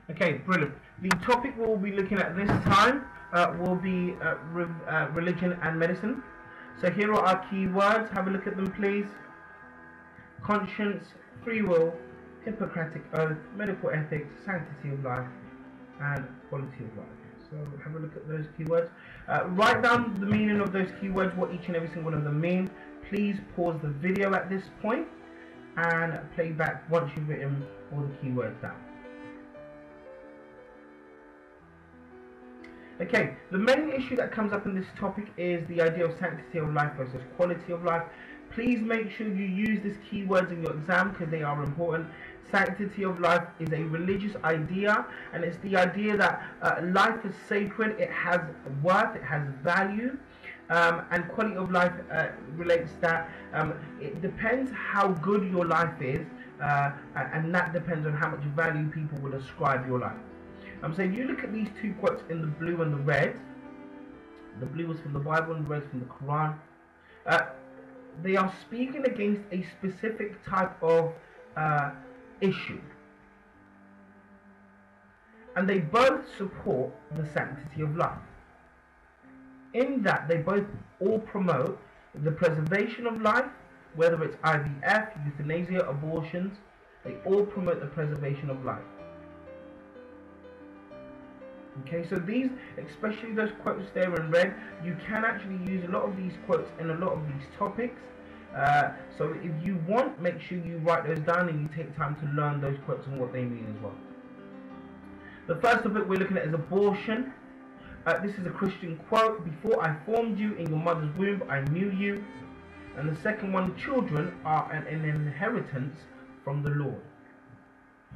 Okay, brilliant. The topic we'll be looking at this time will be religion and medicine. So here are our key words. Have a look at them, please. Conscience, free will, Hippocratic oath, medical ethics, sanctity of life, and quality of life. So have a look at those keywords. Write down the meaning of those keywords, what each and every single one of them mean. Please pause the video at this point and play back once you've written all the keywords down. Okay, the main issue that comes up in this topic is the idea of sanctity of life versus quality of life. Please make sure you use these keywords in your exam because they are important. Sanctity of life is a religious idea, and it's the idea that life is sacred, it has worth, it has value. And quality of life relates that it depends how good your life is, and that depends on how much value people will ascribe your life. So if you look at these two quotes in the blue and the red, the blue is from the Bible and the red is from the Quran. They are speaking against a specific type of issue, and they both support the sanctity of life, in that they both all promote the preservation of life, whether it's IVF, euthanasia, abortions. They all promote the preservation of life. Okay, so these, especially those quotes there in red, you can actually use a lot of these quotes in a lot of these topics. So if you want, make sure you write those down and you take time to learn those quotes and what they mean as well. The first topic we're looking at is abortion. This is a Christian quote: "Before I formed you in your mother's womb, I knew you." And the second one, "Children are an inheritance from the Lord."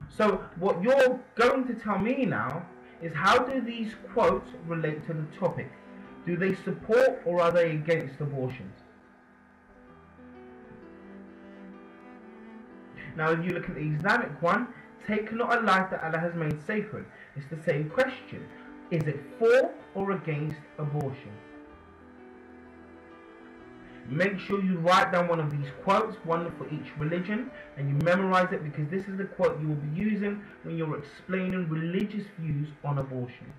So what you're going to tell me now is, how do these quotes relate to the topic? Do they support or are they against abortions? Now if you look at the Islamic one, "Take not a life that Allah has made sacred." It's the same question. Is it for or against abortion? Make sure you write down one of these quotes, one for each religion, and you memorize it, because this is the quote you will be using when you're explaining religious views on abortion.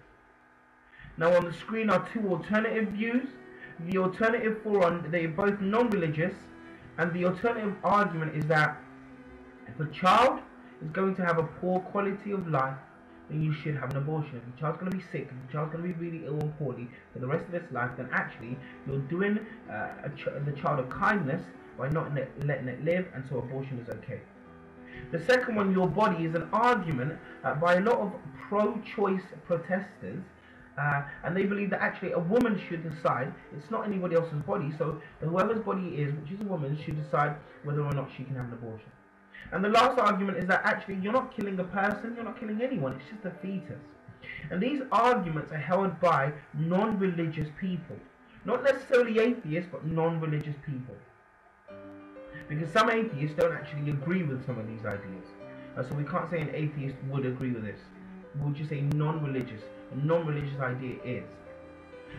Now on the screen are two alternative views. The alternative they're both non-religious, and the alternative argument is that if a child is going to have a poor quality of life, then you should have an abortion. If the child's going to be sick, if the child's going to be really ill and poorly for the rest of its life, then actually you're doing the child a kindness by not letting it live, and so abortion is okay. The second one, "Your body," is an argument by a lot of pro-choice protesters, and they believe that actually a woman should decide. It's not anybody else's body, so whoever's body it is, which is a woman, should decide whether or not she can have an abortion. And the last argument is that actually you're not killing a person, you're not killing anyone, it's just a fetus. And these arguments are held by non-religious people. Not necessarily atheists, but non-religious people. Because some atheists don't actually agree with some of these ideas. So we can't say an atheist would agree with this. We'll just say non-religious. A non-religious idea is.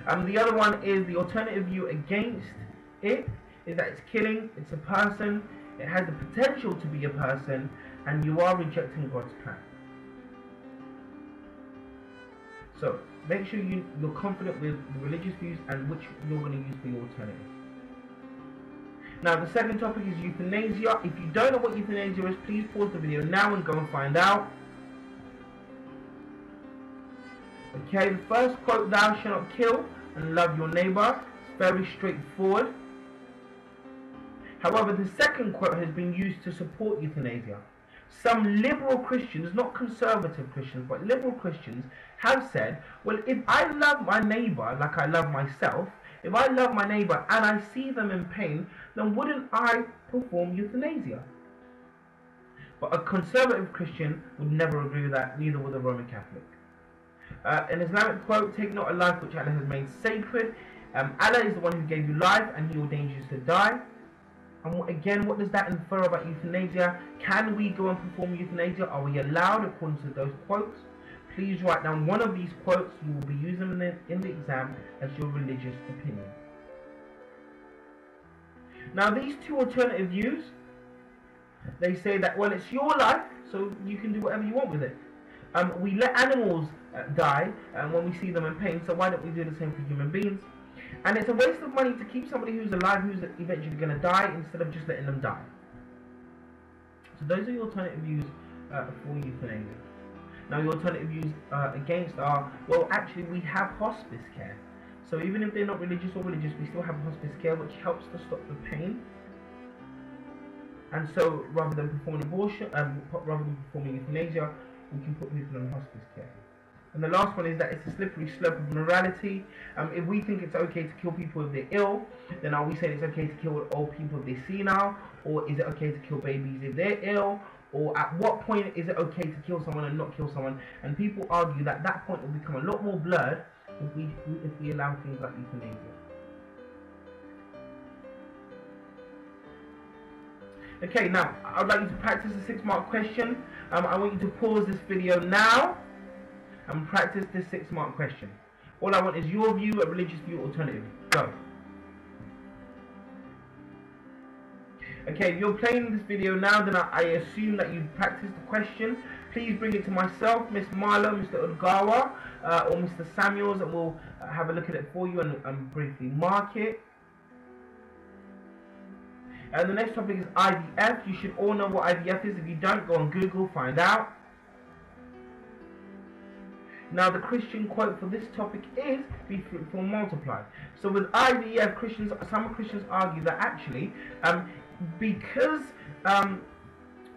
The other one is the alternative view against it, is that it's killing, it's a person, it has the potential to be a person, and you are rejecting God's plan. So make sure you're confident with the religious views and which you're going to use for your alternative. Now the second topic is euthanasia. If you don't know what euthanasia is, please pause the video now and go and find out. Okay, the first quote, "Thou shalt not kill and love your neighbor." It's very straightforward. However, the second quote has been used to support euthanasia. Some liberal Christians, not conservative Christians, but liberal Christians, have said, well, if I love my neighbor like I love myself, if I love my neighbor and I see them in pain, then wouldn't I perform euthanasia? But a conservative Christian would never agree with that, neither would a Roman Catholic. An Islamic quote, "Take not a life which Allah has made sacred." Allah is the one who gave you life, and He ordained you to die. And again, what does that infer about euthanasia? Can we go and perform euthanasia? Are we allowed according to those quotes? Please write down one of these quotes. You will be using them in the exam as your religious opinion. Now these two alternative views, they say that, well, it's your life, so you can do whatever you want with it. We let animals die when we see them in pain, so why don't we do the same for human beings? And it's a waste of money to keep somebody who's alive who's eventually going to die instead of just letting them die. So those are your alternative views for euthanasia. Now your alternative views against are, well, actually we have hospice care. So even if they're not religious or religious, we still have hospice care, which helps to stop the pain. And so rather than performing abortion, rather than performing euthanasia, we can put people on hospice care. And the last one is that it's a slippery slope of morality. If we think it's okay to kill people if they're ill, then are we saying it's okay to kill old people if they're senile? Or is it okay to kill babies if they're ill? Or at what point is it okay to kill someone and not kill someone? And people argue that that point will become a lot more blurred if we allow things like euthanasia. Okay, now I'd like you to practice the 6-mark question. I want you to pause this video now and practice this 6-mark question. All I want is your view, a religious view, alternative. Go. Okay, if you're playing this video now, then I assume that you've practiced the question. Please bring it to myself, Miss Marlowe, Mr. Odgawa, or Mr. Samuels, and we'll have a look at it for you and briefly mark it. And the next topic is IVF. You should all know what IVF is. If you don't, go on Google, find out. Now the Christian quote for this topic is, be fruitful and multiply. So with IVF, some Christians argue that actually, because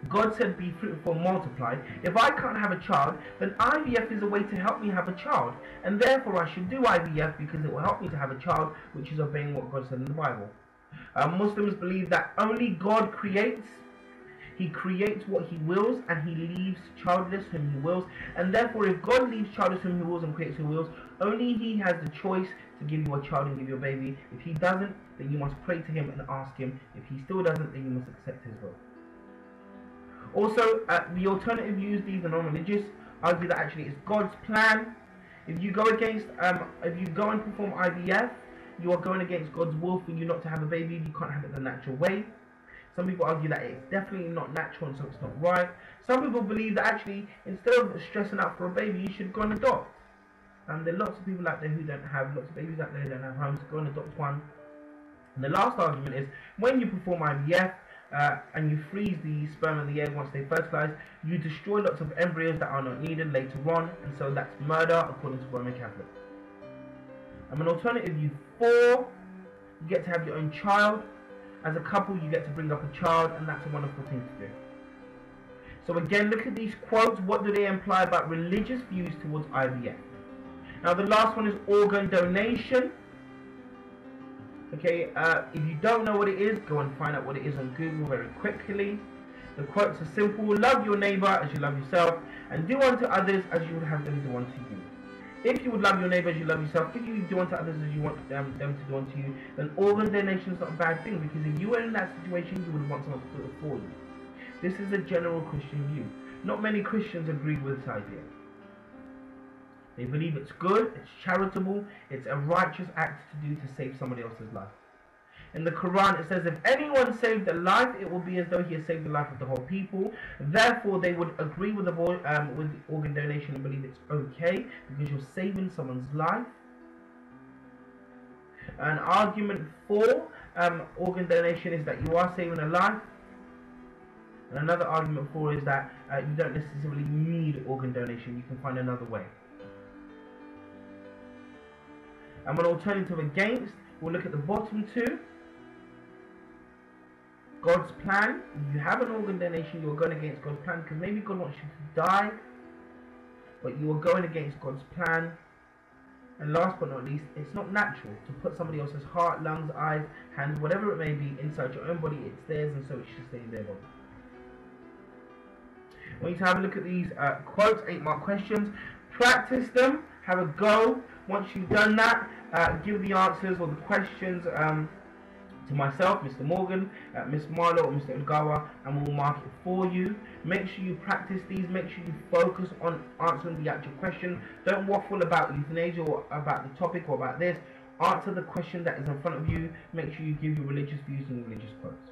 God said be fruitful and multiply, if I can't have a child, then IVF is a way to help me have a child. And therefore I should do IVF because it will help me to have a child, which is obeying what God said in the Bible. Muslims believe that only God creates. He creates what He wills, and He leaves childless whom He wills. And therefore, if God leaves childless whom He wills and creates who He wills, only He has the choice to give you a child and give you a baby. If He doesn't, then you must pray to Him and ask Him. If He still doesn't, then you must accept His will. Also, the alternative views, these are non-religious, argue that actually it's God's plan. If you go against, if you go and perform IVF, you are going against God's will for you not to have a baby. You can't have it the natural way. Some people argue that it's definitely not natural and so it's not right. Some people believe that actually instead of stressing out for a baby, you should go and adopt. There are lots of people out there who don't have, lots of babies out there who don't have homes, go and adopt one. And the last argument is when you perform IVF and you freeze the sperm and the egg once they fertilize, you destroy lots of embryos that are not needed later on, and so that's murder according to Roman Catholic. An alternative view 4, you get to have your own child. As a couple, you get to bring up a child, and that's a wonderful thing to do. So again, look at these quotes. What do they imply about religious views towards IVF? Now the last one is organ donation. Okay, if you don't know what it is, go and find out what it is on Google very quickly. The quotes are simple. Love your neighbor as you love yourself, and do unto others as you would have them do unto you. If you would love your neighbor as you love yourself, if you do unto others as you want them to do unto you, then organ donation is not a bad thing, because if you were in that situation, you would want someone to do it for you. This is a general Christian view. Not many Christians agree with this idea. They believe it's good, it's charitable, it's a righteous act to do to save somebody else's life. In the Quran it says, if anyone saved a life, it will be as though he has saved the life of the whole people. Therefore they would agree with organ donation and believe it's okay because you're saving someone's life. An argument for organ donation is that you are saving a life. And another argument for is that you don't necessarily need organ donation, you can find another way. An alternative against, we'll look at the bottom 2. God's plan. If you have an organ donation, you're going against God's plan because maybe God wants you to die, but you are going against God's plan. And last but not least, it's not natural to put somebody else's heart, lungs, eyes, hands, whatever it may be, inside your own body. It's theirs, and so it should stay in their body. I want you to have a look at these quotes, 8-mark questions. Practice them. Have a go. Once you've done that, give the answers or the questions to myself, Mr. Morgan, Miss Marlowe, or Mr. Odgawa, and we'll mark it for you. Make sure you practice these. Make sure you focus on answering the actual question. Don't waffle about euthanasia or about the topic or about this. Answer the question that is in front of you. Make sure you give your religious views and religious quotes.